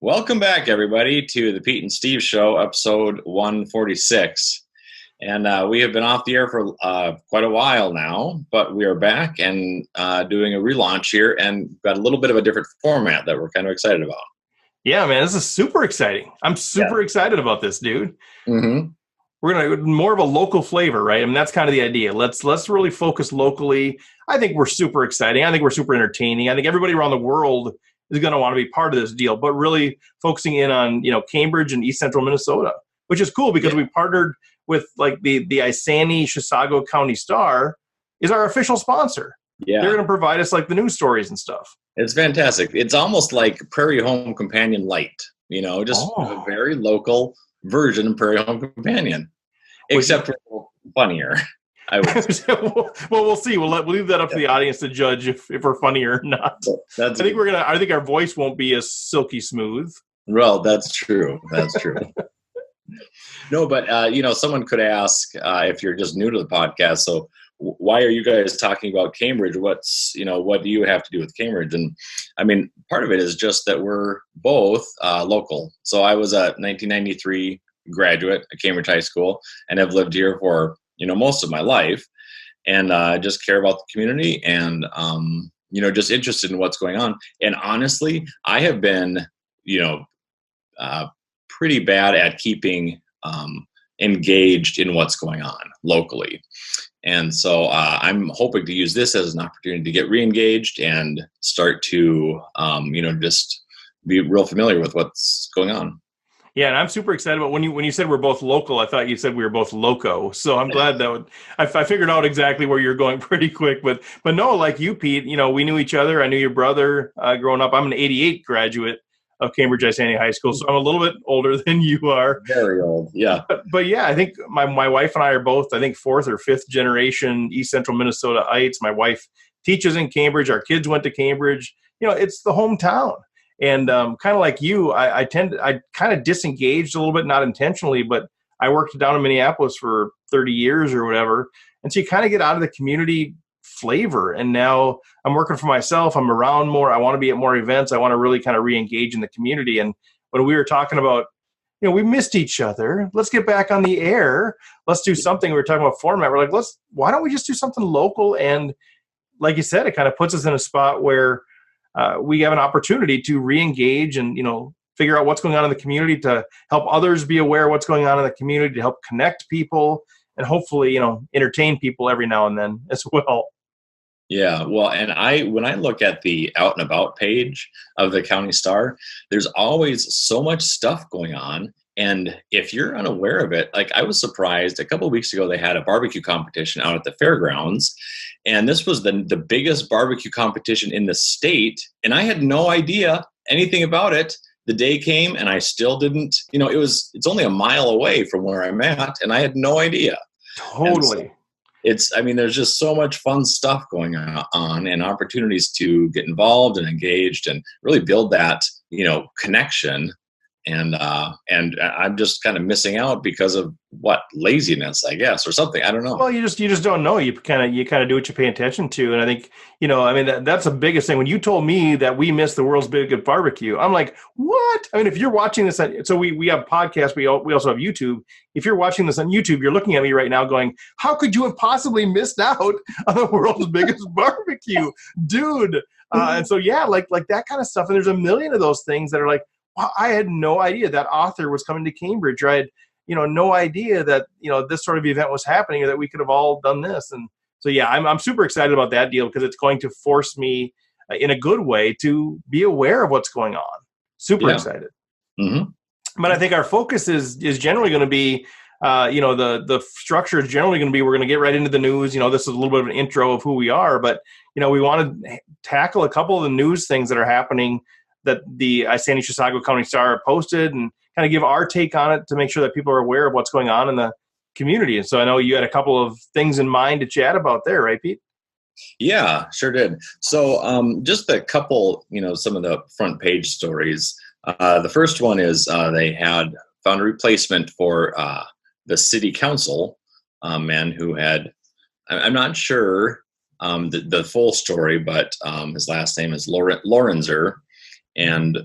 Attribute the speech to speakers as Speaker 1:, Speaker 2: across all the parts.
Speaker 1: Welcome back, everybody, to the Pete and Steve Show, episode 146. And we have been off the air for quite a while now, but we are back and doing a relaunch here and got a little bit of a different format that we're kind of excited about.
Speaker 2: Yeah, man, this is super exciting. I'm super excited about this, dude.
Speaker 1: Mm-hmm.
Speaker 2: We're going to more of a local flavor, right? I mean, that's kind of the idea. Let's really focus locally. I think we're super exciting. I think we're super entertaining. I think everybody around the world is going to want to be part of this deal, but really focusing in on, Cambridge and East Central Minnesota, which is cool because we partnered with like the Isanti City County Star is our official sponsor.
Speaker 1: Yeah.
Speaker 2: They're going to provide us like the news stories and stuff.
Speaker 1: It's fantastic. It's almost like Prairie Home Companion Light, just a very local version of Prairie Home Companion, except for funnier. I would say.
Speaker 2: Well, we'll see. We'll leave that up to the audience to judge if we're funny or not. I think our voice won't be as silky smooth.
Speaker 1: Well, that's true. That's true. No, but someone could ask if you're just new to the podcast. So, why are you guys talking about Cambridge? What do you have to do with Cambridge? And I mean, part of it is just that we're both local. So I was a 1993 graduate at Cambridge High School and have lived here for most of my life, and just care about the community and just interested in what's going on. And honestly, I have been pretty bad at keeping engaged in what's going on locally. And so I'm hoping to use this as an opportunity to get re-engaged and start to, just be real familiar with what's going on.
Speaker 2: Yeah, and I'm super excited about when you said we're both local. I thought you said we were both loco. So I'm glad I figured out exactly where you're going pretty quick. But no, like you, Pete, we knew each other. I knew your brother growing up. I'm an '88 graduate of Cambridge Isanti High School, so I'm a little bit older than you are.
Speaker 1: Very old, yeah.
Speaker 2: But yeah, I think my wife and I are both, I think, fourth or fifth generation East Central Minnesotaites. My wife teaches in Cambridge. Our kids went to Cambridge. It's the hometown. And kind of like you, I kind of disengaged a little bit, not intentionally, but I worked down in Minneapolis for 30 years or whatever. And so you kind of get out of the community flavor. And now I'm working for myself. I'm around more. I want to be at more events. I want to really kind of re-engage in the community. And when we were talking about, we missed each other. Let's get back on the air. Let's do something. We were talking about format. We're like, why don't we just do something local? And like you said, it kind of puts us in a spot where we have an opportunity to re-engage and, figure out what's going on in the community, to help others be aware of what's going on in the community, to help connect people and hopefully, entertain people every now and then as well.
Speaker 1: Yeah, well, and when I look at the Out and About page of the County Star, there's always so much stuff going on. And if you're unaware of it, like I was surprised a couple of weeks ago, they had a barbecue competition out at the fairgrounds. And this was the biggest barbecue competition in the state. And I had no idea anything about it. The day came and I still didn't, it's only a mile away from where I'm at. And I had no idea.
Speaker 2: Totally.
Speaker 1: There's just so much fun stuff going on and opportunities to get involved and engaged and really build that, connection. And I'm just kind of missing out because of laziness, I guess, or something. I don't know.
Speaker 2: Well, you just don't know. You kind of do what you pay attention to. And I think, that's the biggest thing. When you told me that we missed the world's biggest barbecue, I'm like, what? I mean, if you're watching this, so we have podcasts. We also have YouTube. If you're watching this on YouTube, you're looking at me right now going, how could you have possibly missed out on the world's biggest barbecue, dude? And so, yeah, like that kind of stuff. And there's a million of those things that are like, I had no idea that author was coming to Cambridge. Or I had, no idea that, this sort of event was happening or that we could have all done this. And so, yeah, I'm super excited about that deal because it's going to force me in a good way to be aware of what's going on. Super excited.
Speaker 1: Mm-hmm.
Speaker 2: But I think our focus is generally going to be, the structure is generally going to be, we're going to get right into the news. This is a little bit of an intro of who we are, but, we want to tackle a couple of the news things that are happening that the Isanti City County Star posted and kind of give our take on it to make sure that people are aware of what's going on in the community. And so I know you had a couple of things in mind to chat about there, right, Pete?
Speaker 1: Yeah, sure did. So just a couple, some of the front page stories. The first one is they had found a replacement for the city council man who had, I'm not sure the full story, but his last name is Lorenzer. And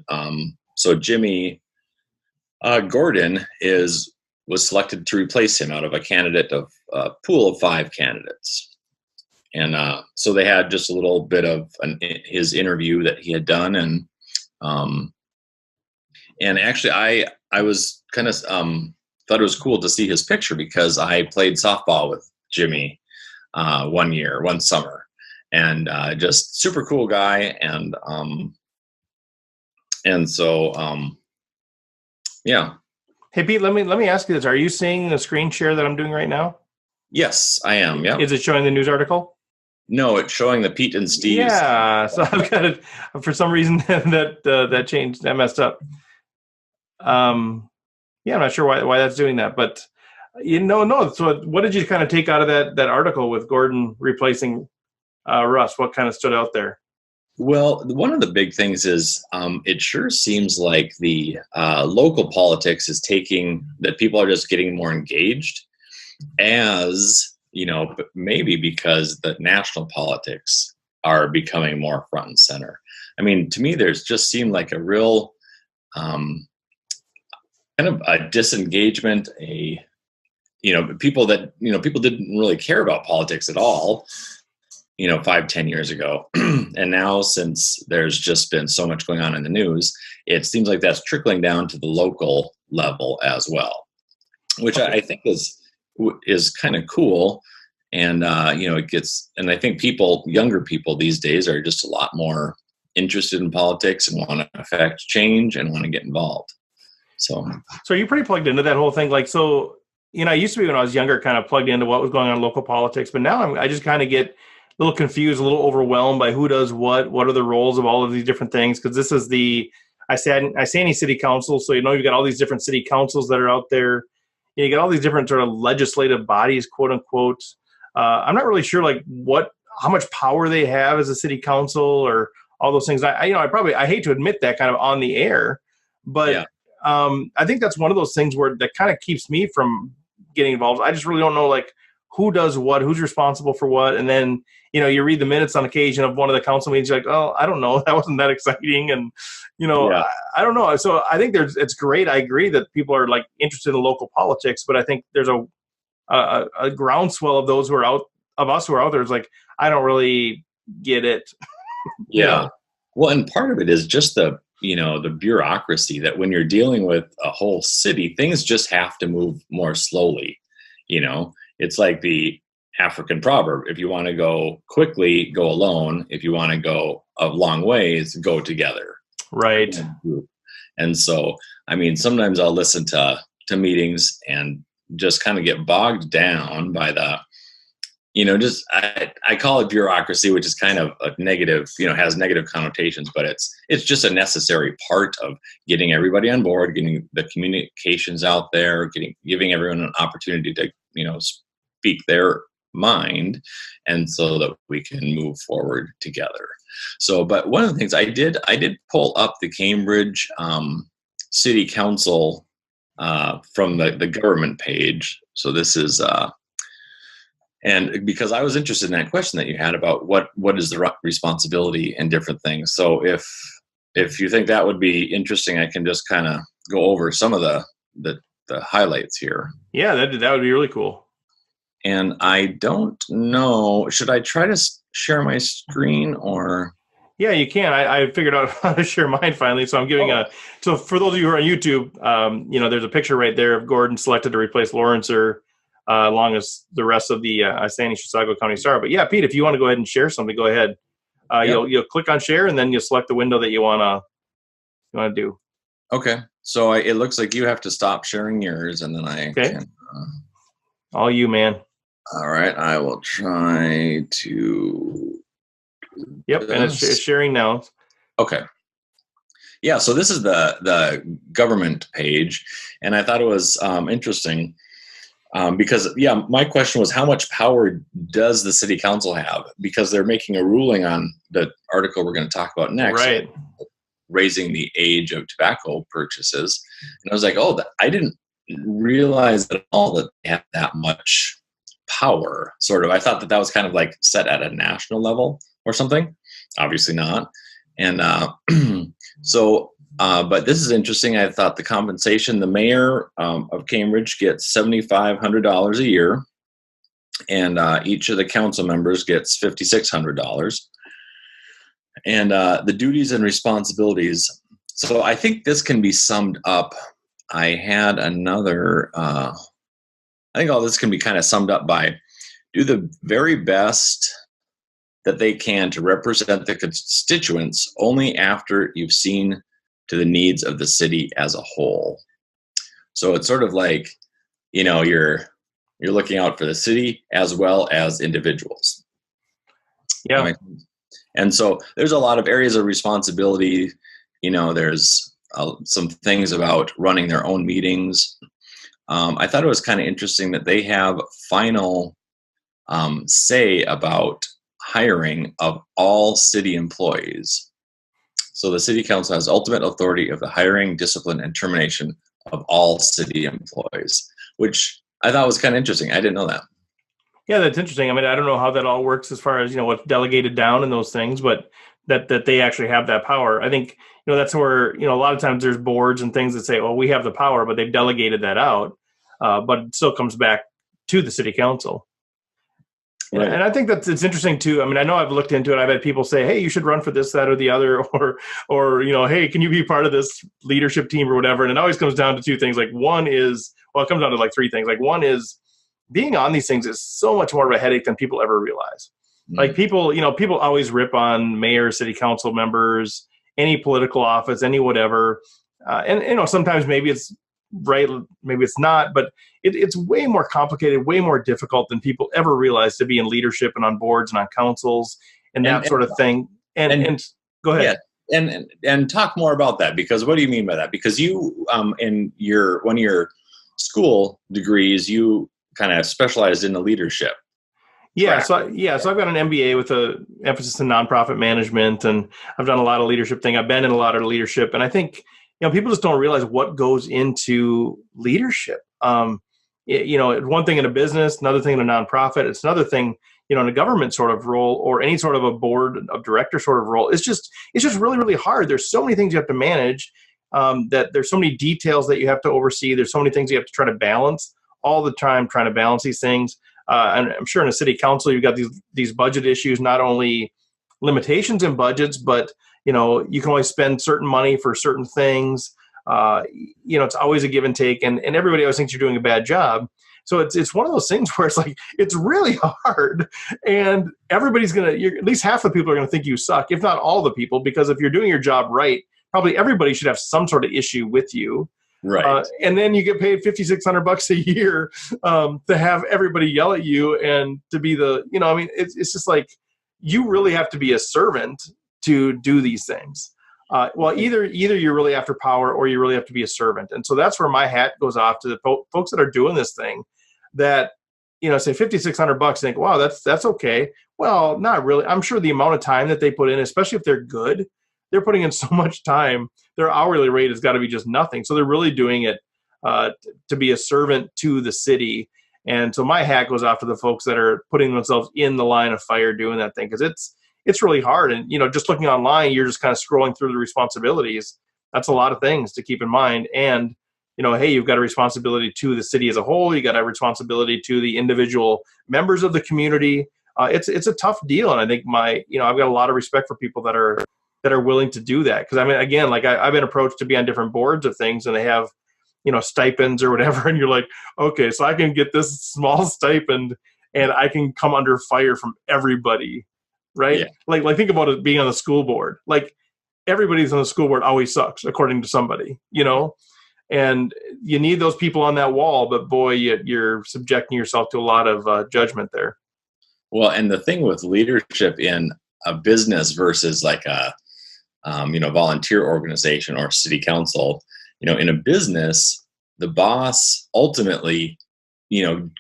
Speaker 1: so Jimmy Gordon was selected to replace him out of a candidate of a pool of 5 candidates. And so they had just a little bit of his interview that he had done. And actually I was kind of thought it was cool to see his picture because I played softball with Jimmy one summer, and just super cool guy. And so yeah.
Speaker 2: Hey Pete, let me ask you this. Are you seeing the screen share that I'm doing right now?
Speaker 1: Yes, I am. Yeah.
Speaker 2: Is it showing the news article?
Speaker 1: No, it's showing the Pete and Steve.
Speaker 2: Yeah. So I've got it for some reason that changed. That messed up. Yeah, I'm not sure why that's doing that, but no. So what did you kind of take out of that article with Gordon replacing Russ? What kind of stood out there?
Speaker 1: Well, one of the big things is it sure seems like the local politics is that people are just getting more engaged, as maybe because the national politics are becoming more front and center. I mean, to me, there's just seemed like a real kind of a disengagement, people didn't really care about politics at all, 5-10 years ago. And now, since there's just been so much going on in the news, it seems like that's trickling down to the local level as well, which I think is kind of cool. And it gets, and I think younger people these days are just a lot more interested in politics and want to affect change and want to get involved. So
Speaker 2: are you pretty plugged into that whole thing? Like, so, I used to be, when I was younger, kind of plugged into what was going on in local politics, but now I just kind of get a little confused, a little overwhelmed by who does what are the roles of all of these different things. Cause this is the Isanti City Council. So, you've got all these different city councils that are out there. You get all these different sort of legislative bodies, quote unquote. I'm not really sure how much power they have as a city council or all those things. I hate to admit that kind of on the air, but yeah. I think that's one of those things where that kind of keeps me from getting involved. I just really don't know who does what, who's responsible for what. And then, you read the minutes on occasion of one of the council meetings, you're like, oh, I don't know, that wasn't that exciting. And, yeah. I don't know. So I think it's great. I agree that people are interested in local politics, but I think there's a groundswell of those of us who are out there is I don't really get it.
Speaker 1: Yeah. Well, and part of it is just the bureaucracy that when you're dealing with a whole city, things just have to move more slowly. It's like the African proverb: if you want to go quickly, go alone. If you want to go a long ways, go together.
Speaker 2: Right.
Speaker 1: And so, I mean, sometimes I'll listen to meetings and just kind of get bogged down by the, I call it bureaucracy, which is kind of a negative, has negative connotations, but it's just a necessary part of getting everybody on board, getting the communications out there, giving everyone an opportunity to, speak their mind, and so that we can move forward together. So, but one of the things I did pull up the Cambridge City Council from the government page. So this is, and because I was interested in that question that you had about what is the responsibility and different things. So if you think that would be interesting, I can just kind of go over some of the highlights here.
Speaker 2: Yeah, that would be really cool.
Speaker 1: And I don't know, should I try to share my screen or?
Speaker 2: Yeah, you can. I figured out how to share mine finally. So I'm giving so for those of you who are on YouTube, there's a picture right there of Gordon selected to replace Lawrencer, along as the rest of the Isanti County Star. But yeah, Pete, if you want to go ahead and share something, go ahead. Yep. You'll click on share, and then you'll select the window that you want to do.
Speaker 1: Okay. So it looks like you have to stop sharing yours, and then I can.
Speaker 2: All you, man.
Speaker 1: All right. I will try to.
Speaker 2: Yep, and it's sharing now.
Speaker 1: Okay. Yeah, so this is the government page, and I thought it was interesting because, my question was, how much power does the city council have? Because they're making a ruling on the article we're going to talk about next,
Speaker 2: right?
Speaker 1: Raising the age of tobacco purchases. And I was like, I didn't realize at all that they have that much power, sort of. I thought that was kind of set at a national level or something. Obviously not. And so But this is interesting. I thought the compensation, the mayor of Cambridge gets $7,500 a year, and each of the council members gets $5,600. And the duties and responsibilities. So I think this can be summed up. I had another, I think all this can be kind of summed up by do the very best that they can to represent the constituents only after you've seen to the needs of the city as a whole. So it's sort of like, you're looking out for the city as well as individuals.
Speaker 2: Yeah.
Speaker 1: And so there's a lot of areas of responsibility. There's some things about running their own meetings. I thought it was kind of interesting that they have final say about hiring of all city employees. So the city council has ultimate authority of the hiring, discipline, and termination of all city employees, which I thought was kind of interesting. I didn't know that.
Speaker 2: Yeah, that's interesting. I mean, I don't know how that all works as far as, what's delegated down and those things, but that they actually have that power. I think, that's where, a lot of times there's boards and things that say, well, we have the power, but they've delegated that out. But it still comes back to the city council. Right. And I think it's interesting too. I mean, I know I've looked into it. I've had people say, hey, you should run for this, that, or the other, or, hey, can you be part of this leadership team or whatever? And it always comes down to two things. Like one is, it comes down to like three things. Like one is being on these things is so much more of a headache than people ever realize. Mm-hmm. Like people always rip on mayors, city council members, any political office, any whatever. And sometimes maybe it's right, maybe it's not, but it's way more complicated, way more difficult than people ever realize to be in leadership and on boards and on councils and that sort of thing. And go ahead.
Speaker 1: Yeah, and talk more about that, because what do you mean by that? Because you, in one of your school degrees, you kind of specialized in the leadership.
Speaker 2: Yeah. So I've got an MBA with an emphasis in nonprofit management, and I've done a lot of leadership thing. I've been in a lot of leadership, and I think, people just don't realize what goes into leadership. One thing in a business, another thing in a nonprofit, it's another thing, in a government sort of role or any sort of a board of director sort of role. It's just really, really hard. There's so many things you have to manage, that there's so many details that you have to oversee. There's so many things you have to try to balance all the time, trying to balance these things. And I'm sure in a city council, you've got these budget issues, not only limitations in budgets, but you can only spend certain money for certain things. It's always a give and take, and everybody always thinks you're doing a bad job. So it's one of those things where it's like, it's really hard, and everybody's at least half the people are gonna think you suck, if not all the people, because if you're doing your job right, probably everybody should have some sort of issue with you.
Speaker 1: Right.
Speaker 2: And then you get paid $5,600 a year to have everybody yell at you and to be it's just like, you really have to be a servant to do these things. Either you're really after power or you really have to be a servant. And so that's where my hat goes off to the folks that are doing this thing that, say $5,600, think, wow, that's okay. Well, not really. I'm sure the amount of time that they put in, especially if they're good, they're putting in so much time, their hourly rate has got to be just nothing. So they're really doing it to be a servant to the city. And so my hat goes off to the folks that are putting themselves in the line of fire doing that thing, because it's really hard. And, just looking online, you're just kind of scrolling through the responsibilities. That's a lot of things to keep in mind. And, hey, you've got a responsibility to the city as a whole. You got a responsibility to the individual members of the community. It's a tough deal. And I think I've got a lot of respect for people that are willing to do that. Because I mean, again, like I've been approached to be on different boards of things, and they have, stipends or whatever. And you're like, okay, so I can get this small stipend and I can come under fire from everybody. Right. Yeah. Like think about it being on the school board. Like everybody's on the school board always sucks, according to somebody, and you need those people on that wall. But boy, you're subjecting yourself to a lot of judgment there.
Speaker 1: Well, and the thing with leadership in a business versus like a, volunteer organization or city council, in a business, the boss ultimately,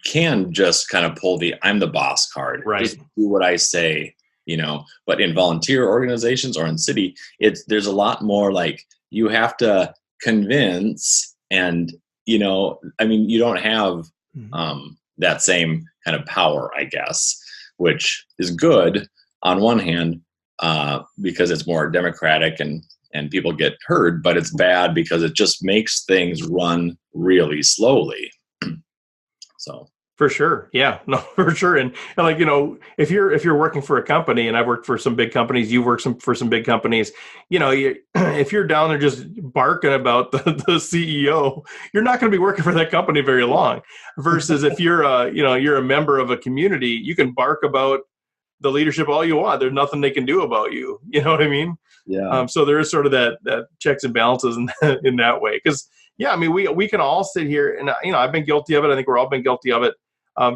Speaker 1: can just kind of pull I'm the boss card.
Speaker 2: Right.
Speaker 1: Just do what I say. But in volunteer organizations or in city, there's a lot more like you have to convince, and you don't have that same kind of power, I guess, which is good on one hand because it's more democratic and and people get heard, but it's bad because it just makes things run really slowly. So.
Speaker 2: For sure. Yeah, no, for sure. And like, if you're working for a company, and I've worked for some big companies, you work for some big companies, if you're down there just barking about the CEO, you're not going to be working for that company very long. Versus if you're you're a member of a community, you can bark about the leadership all you want. There's nothing they can do about you. You know what I mean?
Speaker 1: Yeah.
Speaker 2: So there is sort of that checks and balances in that way. Because we can all sit here, and I've been guilty of it. I think we're all been guilty of it.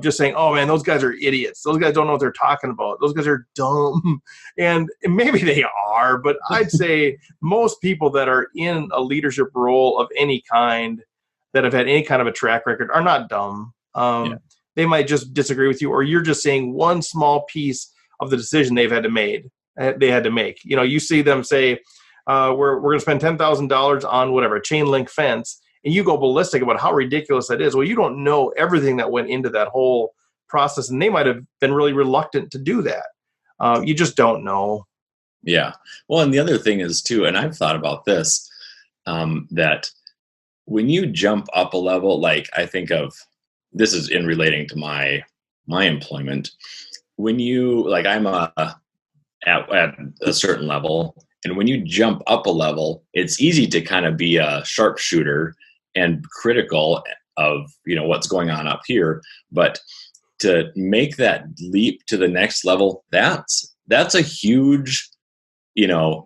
Speaker 2: Just saying, oh man, those guys are idiots. Those guys don't know what they're talking about. Those guys are dumb. And maybe they are, but I'd say most people that are in a leadership role of any kind that have had any kind of a track record are not dumb. They might just disagree with you, or you're just saying one small piece of the decision they had to make. You see them say, we're going to spend $10,000 on whatever, a chain link fence. And you go ballistic about how ridiculous that is. Well, you don't know everything that went into that whole process, and they might have been really reluctant to do that. You just don't know.
Speaker 1: Yeah. Well, and the other thing is too, and I've thought about this, that when you jump up a level, like I think of, this is in relating to my employment. When you, like I'm at a certain level, and when you jump up a level, it's easy to kind of be a sharpshooter and critical of what's going on up here, but to make that leap to the next level, that's a huge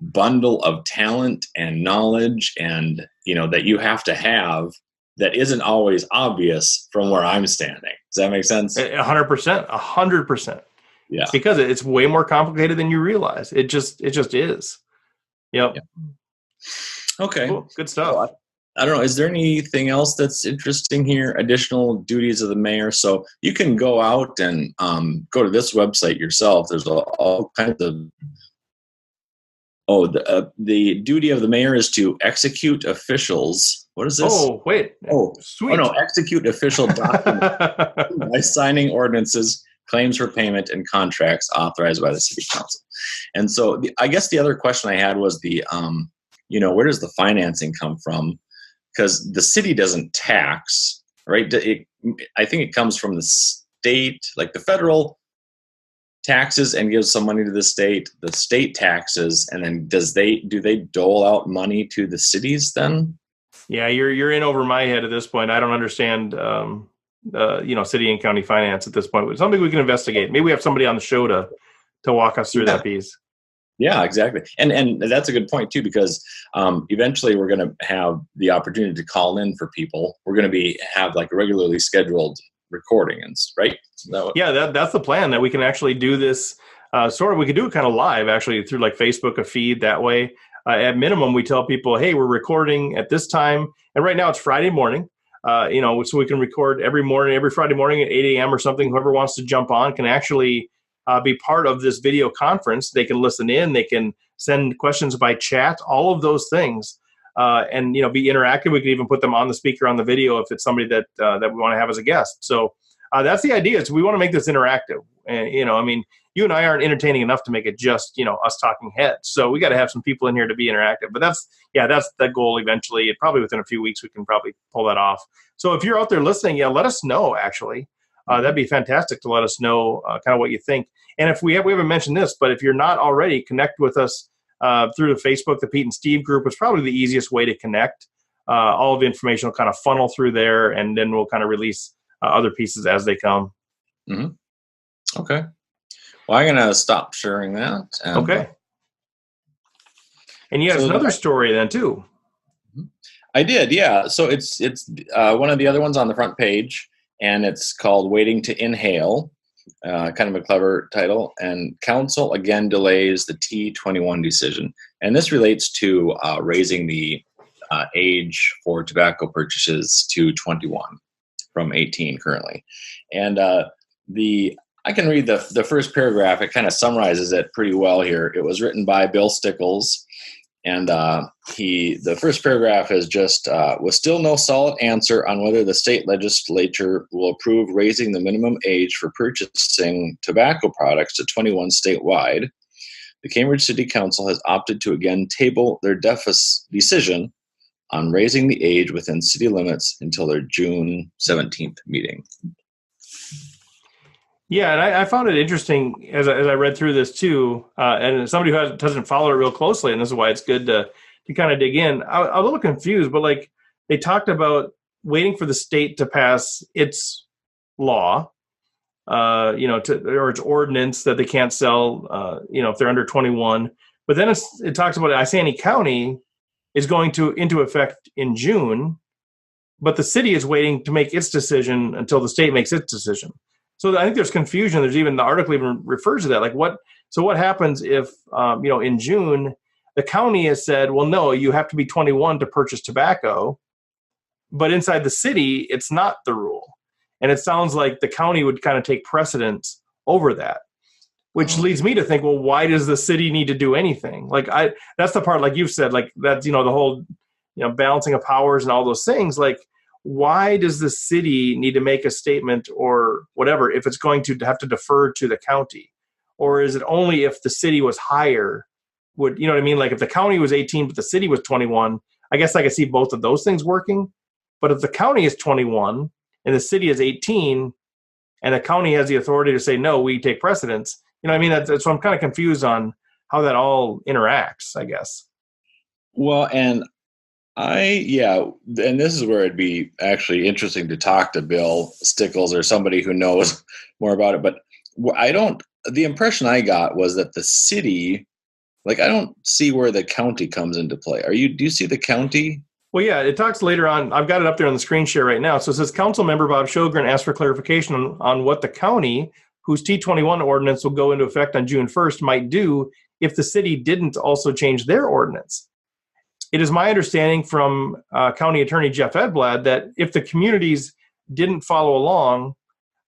Speaker 1: bundle of talent and knowledge, and that you have that isn't always obvious from where I'm standing. Does that make sense?
Speaker 2: 100%. Yeah, because it's way more complicated than you realize. It just is. Yep.
Speaker 1: Okay.
Speaker 2: Cool. Good stuff.
Speaker 1: Well, I don't know. Is there anything else that's interesting here? Additional duties of the mayor. So you can go out and go to this website yourself. There's all kinds of. The duty of the mayor is to execute officials. What is this?
Speaker 2: Oh, wait.
Speaker 1: Sweet. Oh, no. Execute official documents by signing ordinances, claims for payment, and contracts authorized by the city council. And so I guess the other question I had was where does the financing come from? Because the city doesn't tax, right? I think it comes from the state, like the federal taxes and gives some money to the state taxes, and then do they dole out money to the cities then?
Speaker 2: Yeah, you're in over my head at this point. I don't understand city and county finance at this point. It's something we can investigate. Maybe we have somebody on the show to walk us through that piece.
Speaker 1: Yeah, exactly. And that's a good point too, because eventually we're going to have the opportunity to call in for people. We're going to have like regularly scheduled recordings, right? That's
Speaker 2: the plan, that we can actually do this we could do it kind of live actually through like Facebook, a feed that way. At minimum, we tell people, hey, we're recording at this time. And right now it's Friday morning. So we can record every Friday morning at 8 a.m. or something. Whoever wants to jump on can actually be part of this video conference. They can listen in, they can send questions by chat, all of those things, and be interactive. We can even put them on the speaker on the video if it's somebody that we want to have as a guest. So that's the idea. Is we want to make this interactive. And you and I aren't entertaining enough to make it just us talking heads. So we got to have some people in here to be interactive. But that's the goal eventually. Probably within a few weeks we can probably pull that off. So if you're out there listening, let us know actually. That'd be fantastic to let us know kind of what you think. And if we haven't mentioned this, but if you're not already, connect with us through the Facebook, the Pete and Steve group. It's probably the easiest way to connect. All of the information will kind of funnel through there, and then we'll kind of release other pieces as they come.
Speaker 1: Mm-hmm. Okay. Well, I'm going to stop sharing that.
Speaker 2: Okay. And you had another story then too.
Speaker 1: I did, yeah. So it's one of the other ones on the front page, and it's called Waiting to Inhale, kind of a clever title. And council again delays the T21 decision. And this relates to raising the age for tobacco purchases to 21 from 18 currently. And I can read the first paragraph. It kind of summarizes it pretty well here. It was written by Bill Stickles, and the first paragraph is just, with still no solid answer on whether the state legislature will approve raising the minimum age for purchasing tobacco products to 21 statewide, The Cambridge City Council has opted to again table their decision on raising the age within city limits until their June 17th meeting.
Speaker 2: Yeah, and I found it interesting as I read through this too, and as somebody who doesn't follow it real closely, and this is why it's good to kind of dig in. I'm a little confused, but like they talked about waiting for the state to pass its law, or its ordinance that they can't sell, if they're under 21. But then it talks about Isanti County is going into effect in June, but the city is waiting to make its decision until the state makes its decision. So I think there's confusion. There's even the article even refers to that. Like what happens if, in June, the county has said, well, no, you have to be 21 to purchase tobacco. But inside the city, it's not the rule. And it sounds like the county would kind of take precedence over that, which leads me to think, well, why does the city need to do anything? Like that's the part, like you've said, like that's, the whole, balancing of powers and all those things. Like, why does the city need to make a statement or whatever if it's going to have to defer to the county? Or is it only if the city was higher? Would, you know what I mean? Like if the county was 18, but the city was 21, I guess I could see both of those things working. But if the county is 21 and the city is 18 and the county has the authority to say, no, we take precedence, what I mean? That's so I'm kind of confused on how that all interacts, I guess.
Speaker 1: Well, and and this is where it'd be actually interesting to talk to Bill Stickles or somebody who knows more about it. But the impression I got was that the city, like, I don't see where the county comes into play. Do you see the county?
Speaker 2: Well, yeah, it talks later on. I've got it up there on the screen share right now. So it says Council Member Bob Sjogren asked for clarification on what the county, whose T21 ordinance will go into effect on June 1st, might do if the city didn't also change their ordinance. It is my understanding from County Attorney Jeff Edblad that if the communities didn't follow along,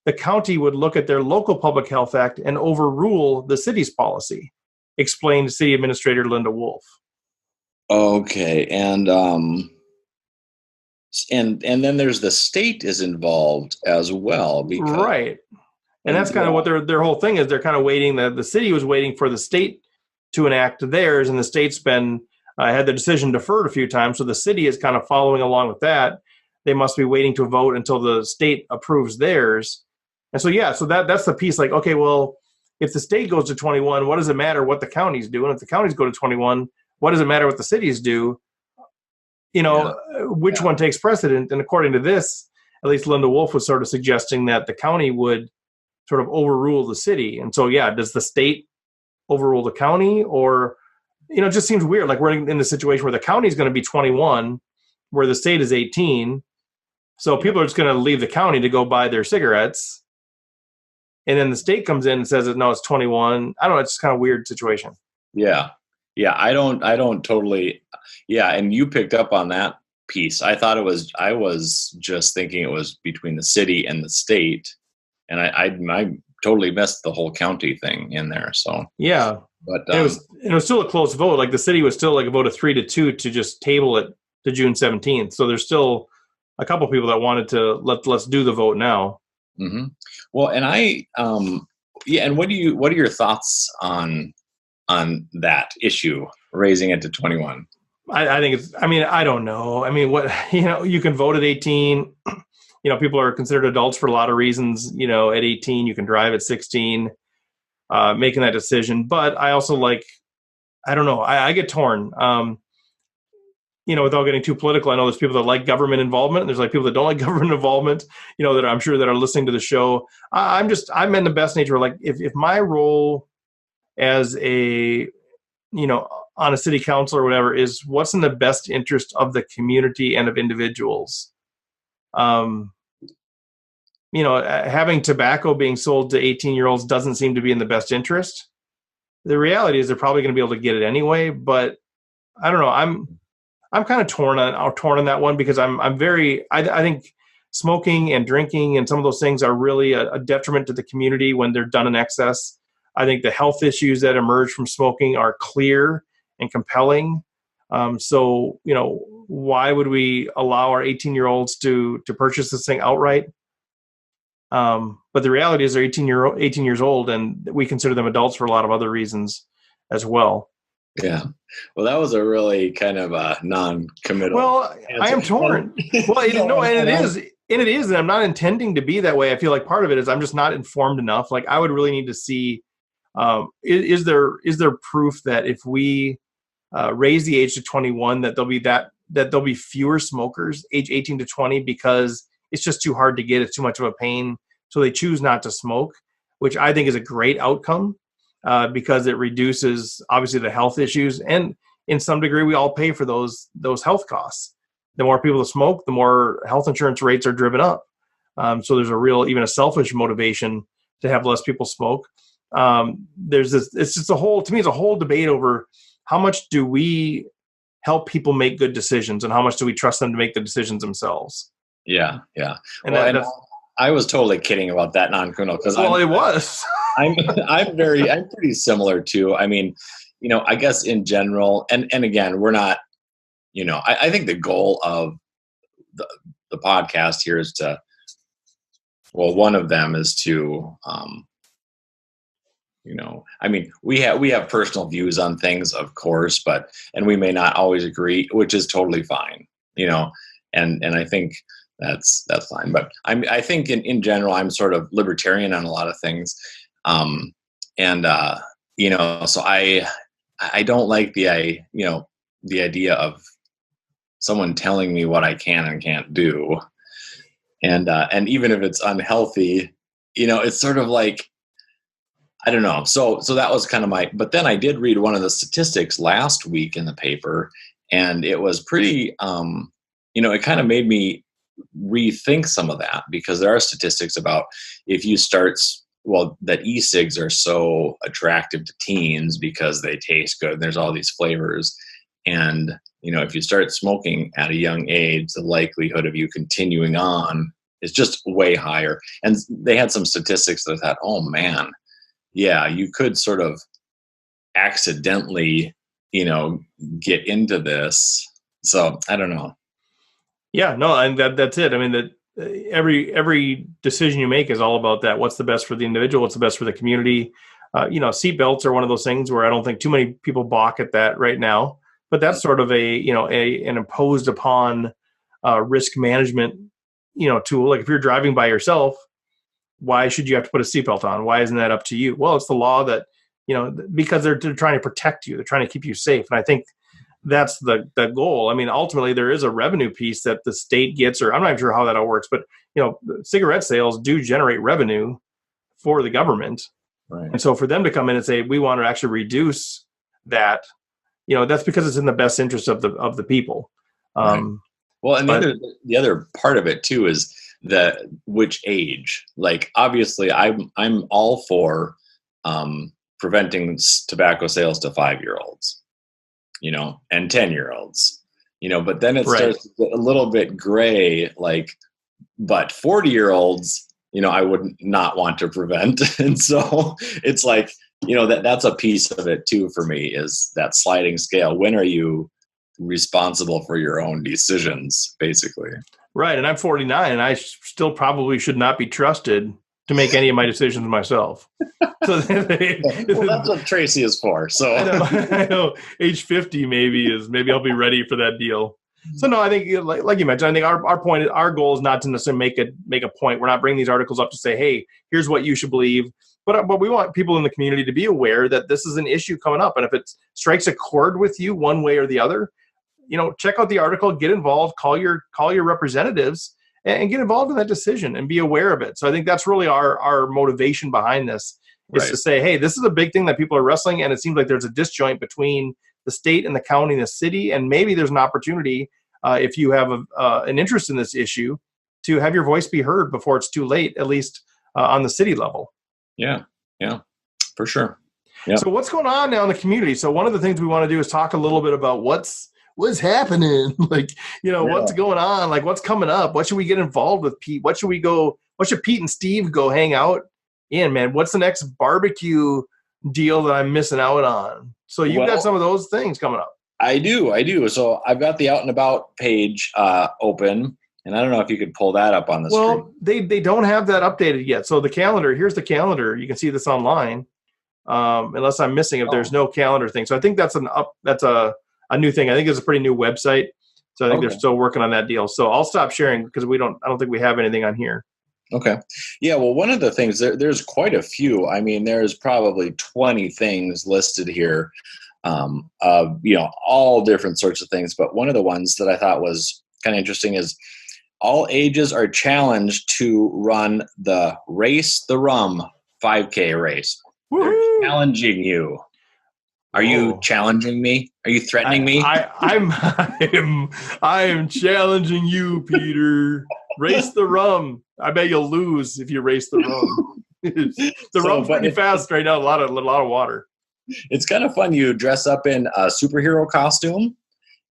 Speaker 2: the county would look at their local Public Health Act and overrule the city's policy, explained City Administrator Linda Wolf.
Speaker 1: Okay, and then there's the state is involved as well,
Speaker 2: right, and that's kind of what their whole thing is. They're kind of waiting. The city was waiting for the state to enact theirs, and the state's been had the decision deferred a few times, so the city is kind of following along with that. They must be waiting to vote until the state approves theirs, and so that's the piece. Like, okay, well, if the state goes to 21, what does it matter what the counties do? And if the counties go to 21, what does it matter what the cities do? Which one takes precedent? And according to this, at least Linda Wolf was sort of suggesting that the county would sort of overrule the city. And so, does the state overrule the county? Or, it just seems weird. Like we're in the situation where the county is going to be 21, where the state is 18. So people are just going to leave the county to go buy their cigarettes. And then the state comes in and says, no, it's 21. I don't know. It's kind of a weird situation.
Speaker 1: Yeah. Yeah. I don't totally. Yeah. And you picked up on that piece. I was just thinking it was between the city and the state. And I totally missed the whole county thing in there. So,
Speaker 2: yeah. But it was still a close vote. Like the city was still like a vote of 3-2 to just table it to June 17th. So there's still a couple people that wanted to let's do the vote now.
Speaker 1: Mm-hmm. Well, and and what are your thoughts on that issue, raising it to 21?
Speaker 2: I think I don't know. I mean, you can vote at 18. People are considered adults for a lot of reasons. At 18, you can drive at 16, making that decision. But I also I don't know. I get torn. Without getting too political, I know there's people that like government involvement, and there's people that don't like government involvement, that I'm sure that are listening to the show. I'm in the best nature. Like if my role as a, on a city council or whatever is what's in the best interest of the community and of individuals. Having tobacco being sold to 18-year-olds doesn't seem to be in the best interest. The reality is they're probably going to be able to get it anyway, but I don't know. I'm kind of torn on that one because I think smoking and drinking and some of those things are really a detriment to the community when they're done in excess. I think the health issues that emerge from smoking are clear and compelling. So, why would we allow our 18-year-olds to purchase this thing outright? But the reality is they're 18 years old, and we consider them adults for a lot of other reasons. as well.
Speaker 1: Yeah. Well, that was a really kind of a non-committal
Speaker 2: Well, I am torn. Well, it is, and I'm not intending to be that way. I feel like part of it is I'm just not informed enough. Like I would really need to see, is there proof that if we raise the age to 21, that there'll be fewer smokers age 18 to 20 because it's just too hard to get. It's too much of a pain. So they choose not to smoke, which I think is a great outcome because it reduces obviously the health issues. And in some degree, we all pay for those health costs. The more people that smoke, the more health insurance rates are driven up. So there's even a selfish motivation to have less people smoke. It's just to me, it's a whole debate over how much do we help people make good decisions and how much do we trust them to make the decisions themselves?
Speaker 1: Yeah. Yeah.
Speaker 2: And,
Speaker 1: well, I was totally kidding about that non-criminal because
Speaker 2: it was.
Speaker 1: I'm pretty similar too. I mean, I guess in general, and again, we're not, I think the goal of the podcast here is to, well, one of them is to, I mean, we have personal views on things, of course, and we may not always agree, which is totally fine, and I think that's fine. But I think in general, I'm sort of libertarian on a lot of things. So I don't like the idea of someone telling me what I can and can't do. And even if it's unhealthy, it's sort of like, I don't know. So that was kind of but then I did read one of the statistics last week in the paper, and it was pretty, it kind of made me rethink some of that, because there are statistics about if you start, that e-cigs are so attractive to teens because they taste good. There's all these flavors. And, if you start smoking at a young age, the likelihood of you continuing on is just way higher. And they had some statistics that I thought, oh man, yeah, you could sort of accidentally, get into this. So I don't know.
Speaker 2: Yeah, no, and that's it. I mean, that every decision you make is all about that. What's the best for the individual? What's the best for the community? Seatbelts are one of those things where I don't think too many people balk at that right now. But that's sort of an imposed upon risk management, tool. Like if you're driving by yourself, why should you have to put a seatbelt on? Why isn't that up to you? Well, it's the law that, because they're trying to protect you. They're trying to keep you safe. And I think that's the goal. I mean, ultimately, there is a revenue piece that the state gets, or I'm not sure how that all works, but, cigarette sales do generate revenue for the government.
Speaker 1: Right.
Speaker 2: And so for them to come in and say, we want to actually reduce that, that's because it's in the best interest of the people.
Speaker 1: Right. Well, and the other part of it too is which age. Like obviously, I'm all for preventing tobacco sales to 5-year-olds, and 10-year-olds, But then it starts to get a little bit gray. Like, but 40-year-olds, I would not want to prevent, and so it's like. That's a piece of it too for me, is that sliding scale. When are you responsible for your own decisions, basically? Right.
Speaker 2: And I'm 49 and I still probably should not be trusted to make any of my decisions myself. So
Speaker 1: that's what Tracy is for. So
Speaker 2: I know age 50 maybe I'll be ready for that deal. So no, I think like you mentioned, I think our goal is not to necessarily make a point. We're not bringing these articles up to say, hey, here's what you should believe. But we want people in the community to be aware that this is an issue coming up. And if it strikes a chord with you one way or the other, check out the article, get involved, call your representatives and get involved in that decision and be aware of it. So I think that's really our motivation behind this is to say, hey, this is a big thing that people are wrestling. And it seems like there's a disjoint between the state and the county and the city. And maybe there's an opportunity if you have an interest in this issue to have your voice be heard before it's too late, at least on the city level.
Speaker 1: Yeah, for sure. Yeah.
Speaker 2: So what's going on now in the community? So one of the things we want to do is talk a little bit about what's happening, what's going on, like what's coming up, what should we get involved with, Pete? What should Pete and Steve go hang out in, man? What's the next barbecue deal that I'm missing out on? So you've got some of those things coming up.
Speaker 1: I do. So I've got the Out and About page open. And I don't know if you could pull that up on the screen.
Speaker 2: Well, they don't have that updated yet. So here's the calendar. You can see this online. unless I'm missing if there's no calendar thing. So I think that's a new thing. I think it's a pretty new website. So I think they're still working on that deal. So I'll stop sharing because I don't think we have anything on here.
Speaker 1: Okay. Yeah. Well, one of the things there's quite a few. I mean, there's probably 20 things listed here, all different sorts of things. But one of the ones that I thought was kind of interesting is all ages are challenged to run the Race the Rum 5K race. They're challenging you. Are you challenging me? Are you threatening me?
Speaker 2: I am challenging you, Peter. Race the Rum. I bet you'll lose if you race the rum. The rum's pretty fast right now. A lot of water.
Speaker 1: It's kind of fun. You dress up in a superhero costume,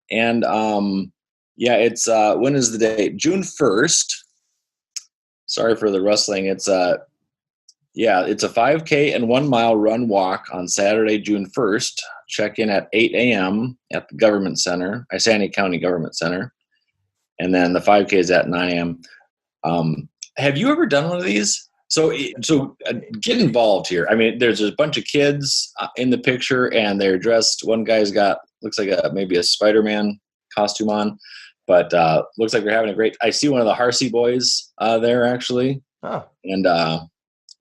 Speaker 1: and it's when is the date? June 1st. Sorry for the rustling. It's a 5K and 1 mile run walk on Saturday, June 1st. Check in at 8 a.m. at the Government Center, Isanti County Government Center. And then the 5K is at 9 a.m. Have you ever done one of these? So get involved here. I mean, there's a bunch of kids in the picture, and they're dressed. One guy's got looks like maybe a Spider-Man costume on, but looks like they're having a great. I see one of the Harsey boys there actually, and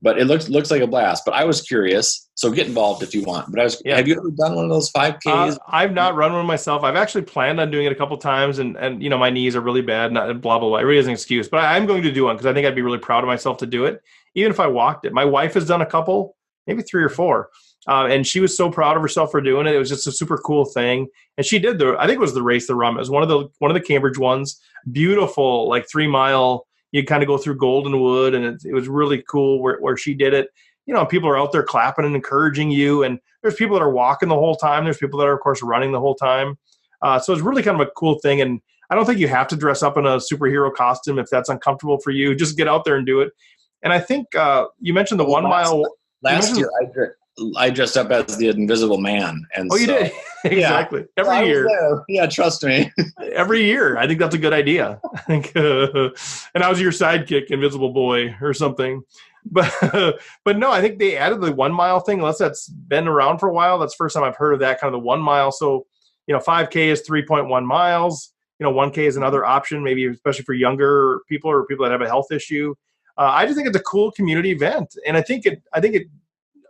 Speaker 1: but it looks like a blast. But I was curious, so get involved if you want. But have you ever done one of those 5Ks?
Speaker 2: I've not run one myself. I've actually planned on doing it a couple times, and my knees are really bad, and blah blah blah. It really is an excuse, but I'm going to do one because I think I'd be really proud of myself to do it, even if I walked it. My wife has done a couple, maybe 3 or 4, and she was so proud of herself for doing it. It was just a super cool thing, and she did I think it was the Race the Rum. It was one of the Cambridge ones. Beautiful, like 3 mile. You kind of go through Goldenwood, and it was really cool where she did it. People are out there clapping and encouraging you, and there's people that are walking the whole time. There's people that are, of course, running the whole time. So it's really kind of a cool thing, and I don't think you have to dress up in a superhero costume if that's uncomfortable for you. Just get out there and do it. And I think you mentioned the 1 mile.
Speaker 1: Last year, I dressed up as the Invisible Man. And
Speaker 2: you did? Exactly.
Speaker 1: Yeah.
Speaker 2: Every year.
Speaker 1: Yeah, trust me.
Speaker 2: Every year. I think that's a good idea. I think, and I was your sidekick, Invisible Boy or something. But no, I think they added the 1 mile thing, unless that's been around for a while. That's the first time I've heard of that, kind of the 1 mile. So, 5K is 3.1 miles. 1K is another option, maybe especially for younger people or people that have a health issue. I just think it's a cool community event. And I think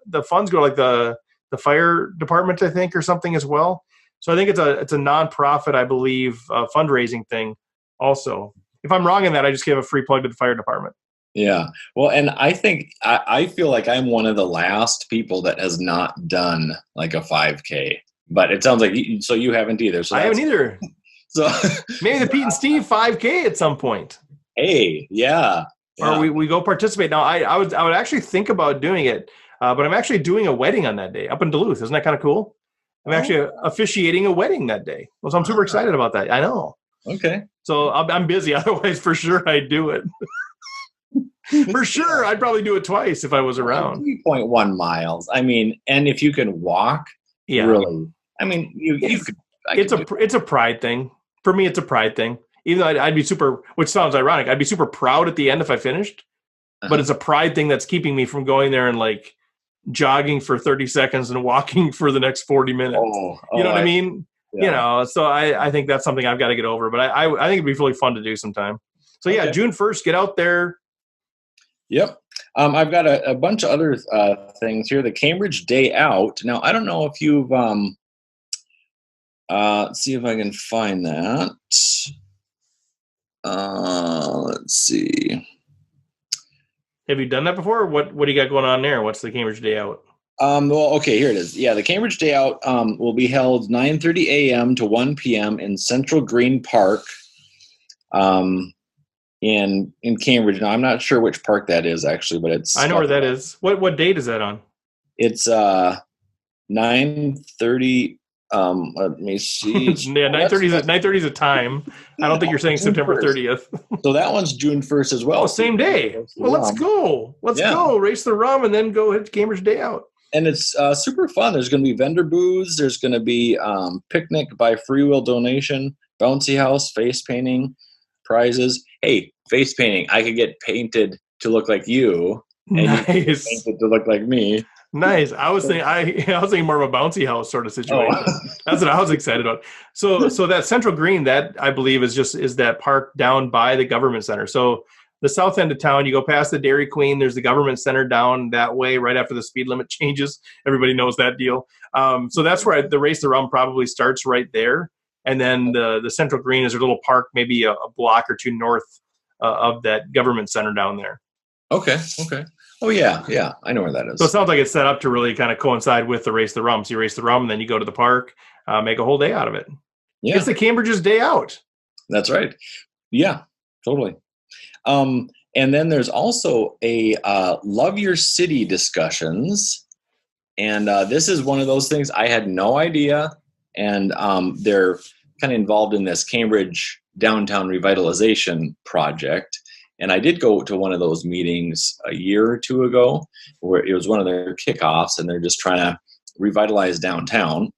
Speaker 2: the funds go like the fire department, I think, or something as well. So I think it's a nonprofit, I believe, fundraising thing also. If I'm wrong in that, I just give a free plug to the fire department.
Speaker 1: Yeah. Well, and I think I feel like I'm one of the last people that has not done like a 5K, but it sounds like you haven't either. So
Speaker 2: I haven't either.
Speaker 1: So
Speaker 2: maybe the Pete and Steve 5K at some point.
Speaker 1: Hey, yeah.
Speaker 2: Or we go participate. Now I would actually think about doing it. But I'm actually doing a wedding on that day up in Duluth. Isn't that kind of cool? I'm actually officiating a wedding that day. So I'm super excited about that. I know.
Speaker 1: Okay.
Speaker 2: So I'm busy. Otherwise, for sure, I'd do it. For sure, I'd probably do it twice if I was around.
Speaker 1: 3.1 miles. I mean, and if you can walk, really. I mean, you could.
Speaker 2: It's a pride thing. For me, it's a pride thing. Even though I'd be super, which sounds ironic, I'd be super proud at the end if I finished. But it's a pride thing that's keeping me from going there and like jogging for 30 seconds and walking for the next 40 minutes. You know what I mean? Yeah. So I think that's something I've got to get over, but I think it'd be really fun to do sometime. So yeah, June 1st, get out there.
Speaker 1: Yep. I've got a bunch of other things here. The Cambridge Day Out. Now, I don't know if you've, let's see if I can find that. Let's see.
Speaker 2: Have you done that before? What do you got going on there? What's the Cambridge Day Out?
Speaker 1: Well, okay, here it is. Yeah, the Cambridge Day Out will be held 9:30 a.m. to 1 p.m. in Central Green Park in Cambridge. Now, I'm not sure which park that is, actually, but it's...
Speaker 2: I know where that is. What date is that on?
Speaker 1: It's 9:30... let me see.
Speaker 2: Yeah, 9:30 is a time. I don't think you're saying September 30th.
Speaker 1: So that one's June 1st as well.
Speaker 2: Oh, same day. Well, let's go. Let's go. Race the Rum and then go hit Cambridge Day Out.
Speaker 1: And it's super fun. There's going to be vendor booths. There's going to be picnic by free will donation, bouncy house, face painting, prizes. Hey, face painting. I could get painted to look like you.
Speaker 2: Nice.
Speaker 1: And you painted to look like me.
Speaker 2: Nice. I was thinking more of a bouncy house sort of situation.
Speaker 1: Oh,
Speaker 2: That's what I was excited about. So that Central Green, that I believe is that park down by the government center. So the south end of town, you go past the Dairy Queen. There's the government center down that way, right after the speed limit changes. Everybody knows that deal. So that's where the Race the Rum probably starts right there, and then the Central Green is a little park, maybe a block or two north of that government center down there.
Speaker 1: okay. Oh, yeah. I know where that is.
Speaker 2: So it sounds like it's set up to really kind of coincide with the Race the Rum. So you race the rum, and then you go to the park, make a whole day out of it.
Speaker 1: Yeah.
Speaker 2: It's the Cambridge's day out.
Speaker 1: That's right. Yeah, totally. And then there's also a Love Your City discussions. And this is one of those things I had no idea. And they're kind of involved in this Cambridge downtown revitalization project. And I did go to one of those meetings a year or two ago where it was one of their kickoffs, and they're just trying to revitalize downtown.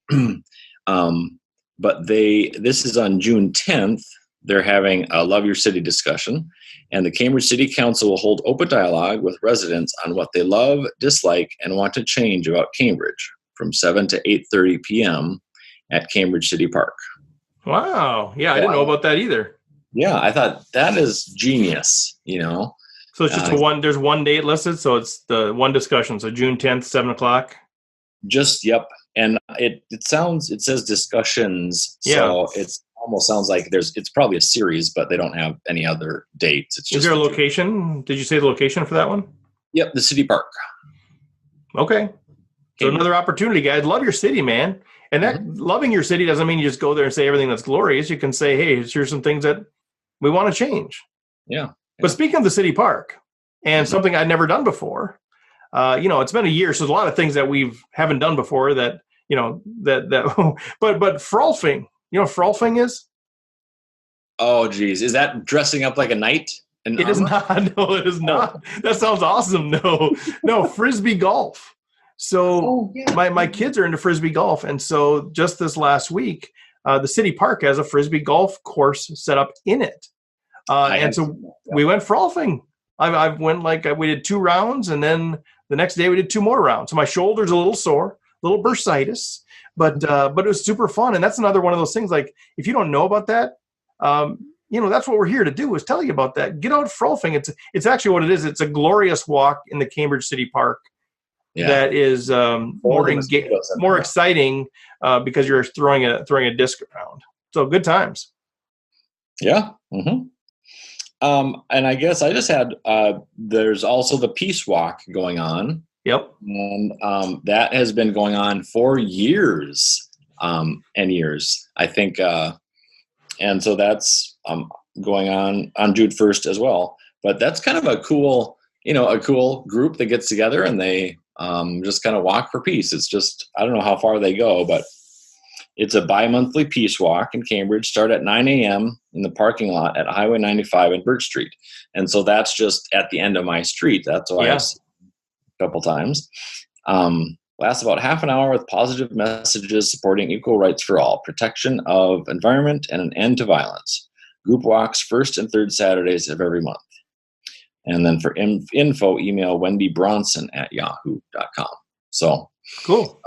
Speaker 1: But this is on June 10th. They're having a Love Your City discussion, and the Cambridge City Council will hold open dialogue with residents on what they love, dislike, and want to change about Cambridge from 7 to 8:30 p.m. at Cambridge City Park.
Speaker 2: Wow. Yeah, I didn't know about that either.
Speaker 1: Yeah, I thought that is genius,
Speaker 2: So it's just there's one date listed, so it's the one discussion. So June 10th, 7 o'clock.
Speaker 1: Yep. And it says discussions. So it's almost sounds like it's probably a series, but they don't have any other dates. It's just,
Speaker 2: is there a location? Did you say the location for that one?
Speaker 1: Yep, the city park.
Speaker 2: Okay. So another opportunity, guys. Love your city, man. And that loving your city doesn't mean you just go there and say everything that's glorious. You can say, hey, here's some things that we want to change.
Speaker 1: Yeah.
Speaker 2: But speaking of the city park and something I'd never done before, it's been a year, so there's a lot of things that haven't done before that, but frolfing, what frolfing is?
Speaker 1: Oh, geez. Is that dressing up like a knight?
Speaker 2: It is not. No, it is not. That sounds awesome. No, Frisbee golf. So my kids are into Frisbee golf. And so just this last week, the city park has a Frisbee golf course set up in it. And so we went frolfing. We did 2 rounds, and then the next day we did 2 more rounds. So my shoulder's a little sore, a little bursitis, but it was super fun. And that's another one of those things, like, if you don't know about that, that's what we're here to do, is tell you about that. Get out frolfing. It's actually what it is. It's a glorious walk in the Cambridge City Park that is more exciting because you're throwing a disc around. So good times.
Speaker 1: Yeah. Mm-hmm. And I guess I just had, there's also the Peace Walk going on.
Speaker 2: Yep.
Speaker 1: And that has been going on for years and years, I think. And so that's going on June 1st as well. But that's kind of a cool group that gets together, and they just kind of walk for peace. It's just, I don't know how far they go, but it's a bi-monthly peace walk in Cambridge, start at 9 a.m. in the parking lot at Highway 95 and Birch Street. And so that's just at the end of my street. That's why I've seen it a couple times. Lasts about half an hour with positive messages supporting equal rights for all, protection of environment, and an end to violence. Group walks first and third Saturdays of every month. And then for info, email Wendy Bronson at yahoo.com. So
Speaker 2: cool.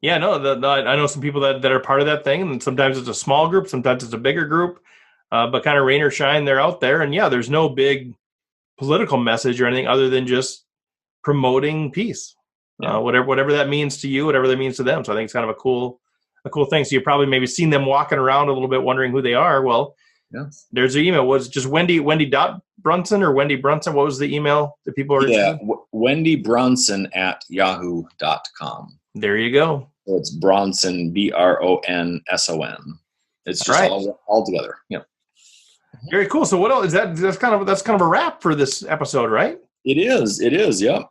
Speaker 1: Yeah,
Speaker 2: no, I know some people that are part of that thing, and sometimes it's a small group, sometimes it's a bigger group, but kind of rain or shine, they're out there. And there's no big political message or anything other than just promoting peace, whatever that means to you, whatever that means to them. So I think it's kind of a cool thing. So you've probably maybe seen them walking around a little bit, wondering who they are. Well, there's their email. Was just Wendy.Brunson or Wendy Brunson? What was the email that people are?
Speaker 1: Yeah, Wendy Bronson at yahoo.com.
Speaker 2: There you go.
Speaker 1: So it's Bronson, Bronson. It's just all together. Yep.
Speaker 2: Very cool. So what else is that? That's kind of a wrap for this episode, right?
Speaker 1: It is. Yep.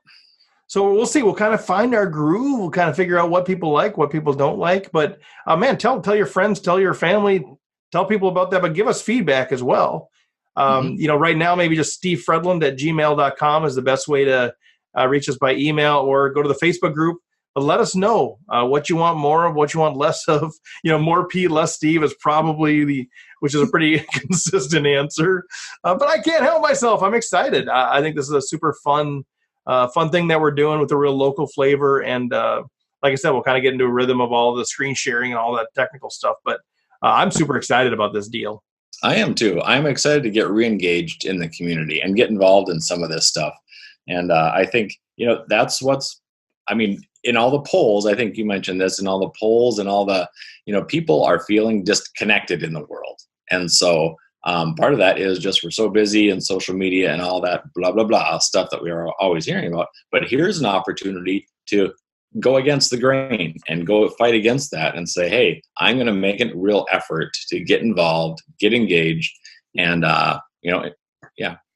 Speaker 2: So we'll see. We'll kind of find our groove. We'll kind of figure out what people like, what people don't like. But man, tell your friends, tell your family, tell people about that. But give us feedback as well. Right now, maybe just stevefredland@gmail.com is the best way to reach us by email, or go to the Facebook group. But let us know what you want more of, what you want less of. More Pete, less Steve is probably which is a pretty consistent answer. But I can't help myself. I'm excited. I think this is a super fun fun thing that we're doing with a real local flavor. And like I said, we'll kind of get into a rhythm of all the screen sharing and all that technical stuff. But I'm super excited about this deal.
Speaker 1: I am too. I'm excited to get re-engaged in the community and get involved in some of this stuff. And I think, that's in all the polls, I think you mentioned this, in all the polls and all the, people are feeling disconnected in the world. And so part of that is just we're so busy in social media and all that blah, blah, blah stuff that we are always hearing about. But here's an opportunity to go against the grain and go fight against that and say, hey, I'm going to make a real effort to get involved, get engaged, and,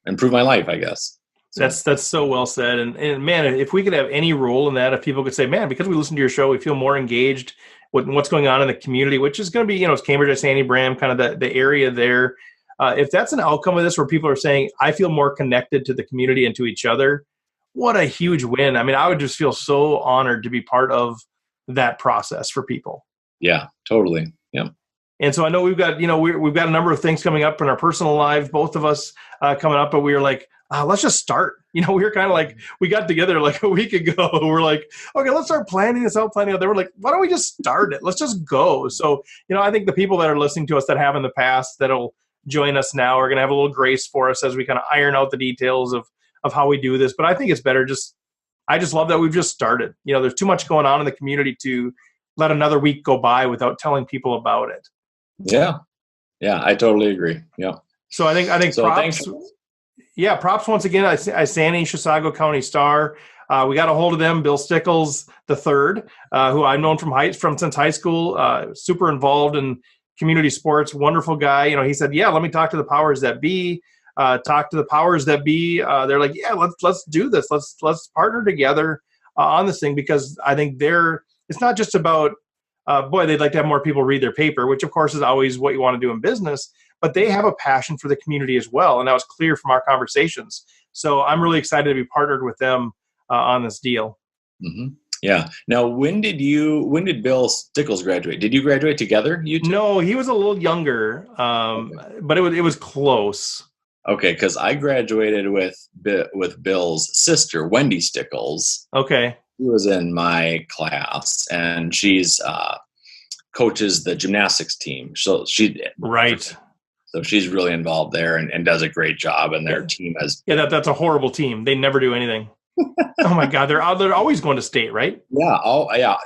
Speaker 1: improve my life, I guess. So.
Speaker 2: That's so well said. And man, if we could have any role in that, if people could say, man, because we listen to your show, we feel more engaged with what's going on in the community, which is going to be, it's Cambridge, Isanti, Bram, kind of the area there. If that's an outcome of this where people are saying, I feel more connected to the community and to each other, what a huge win. I mean, I would just feel so honored to be part of that process for people.
Speaker 1: Yeah, totally. Yeah.
Speaker 2: And so I know we've got, we've got a number of things coming up in our personal lives, both of us coming up, but we were like, let's just start. We were kind of like, we got together like a week ago. We're like, okay, let's start planning this out, planning out. They were like, why don't we just start it? Let's just go. So, I think the people that are listening to us that have in the past that'll join us now are going to have a little grace for us as we kind of iron out the details of how we do this. But I think it's better I just love that we've just started. There's too much going on in the community to let another week go by without telling people about it.
Speaker 1: Yeah. Yeah, I totally agree. Yeah.
Speaker 2: So I think so props. Props once again, Isanti, Chisago County Star. We got a hold of them, Bill Stickles III, who I've known from since high school, super involved in community sports, wonderful guy. He said, yeah, let me talk to the powers that be. Talk to the powers that be. They're like, yeah, let's do this. Let's partner together on this thing, because I think it's not just about, they'd like to have more people read their paper, which of course is always what you want to do in business, but they have a passion for the community as well. And that was clear from our conversations. So I'm really excited to be partnered with them on this deal.
Speaker 1: Mm-hmm. Yeah. Now, when did Bill Stickles graduate? Did you graduate together, you two?
Speaker 2: No, he was a little younger, but it was close.
Speaker 1: Okay, because I graduated with Bill's sister, Wendy Stickles.
Speaker 2: Okay.
Speaker 1: She was in my class, and she's coaches the gymnastics team. So So she's really involved there and does a great job. And their team has
Speaker 2: that's a horrible team. They never do anything. Oh my God, they're always going to state, right?
Speaker 1: Yeah. Oh yeah.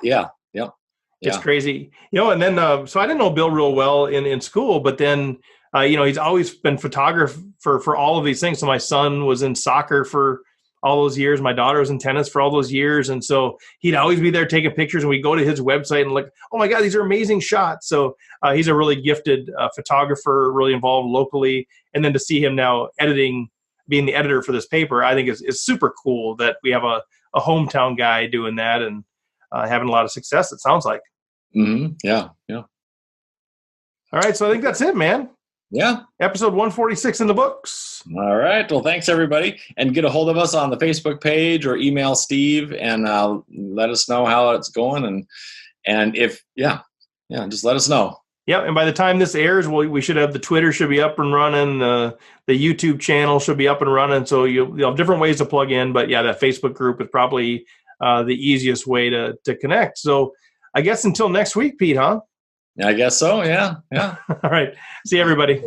Speaker 2: It's crazy, and then so I didn't know Bill real well in school, but then he's always been photographer for all of these things. So my son was in soccer for all those years. My daughter was in tennis for all those years. And so he'd always be there taking pictures, and we'd go to his website and look, oh my God, these are amazing shots. So he's a really gifted photographer, really involved locally. And then to see him now being the editor for this paper, I think is super cool that we have a hometown guy doing that and having a lot of success, it sounds like.
Speaker 1: Mm-hmm. Yeah.
Speaker 2: All right. So I think that's it, man.
Speaker 1: Yeah.
Speaker 2: Episode 146 in the books.
Speaker 1: All right. Well, thanks, everybody. And get a hold of us on the Facebook page or email Steve and let us know how it's going. And if, just let us know.
Speaker 2: Yeah. And by the time this airs, we should have the Twitter should be up and running. The YouTube channel should be up and running. So you'll have different ways to plug in. But yeah, that Facebook group is probably the easiest way to connect. So I guess until next week, Pete, huh?
Speaker 1: I guess so. Yeah.
Speaker 2: All right. See you, everybody.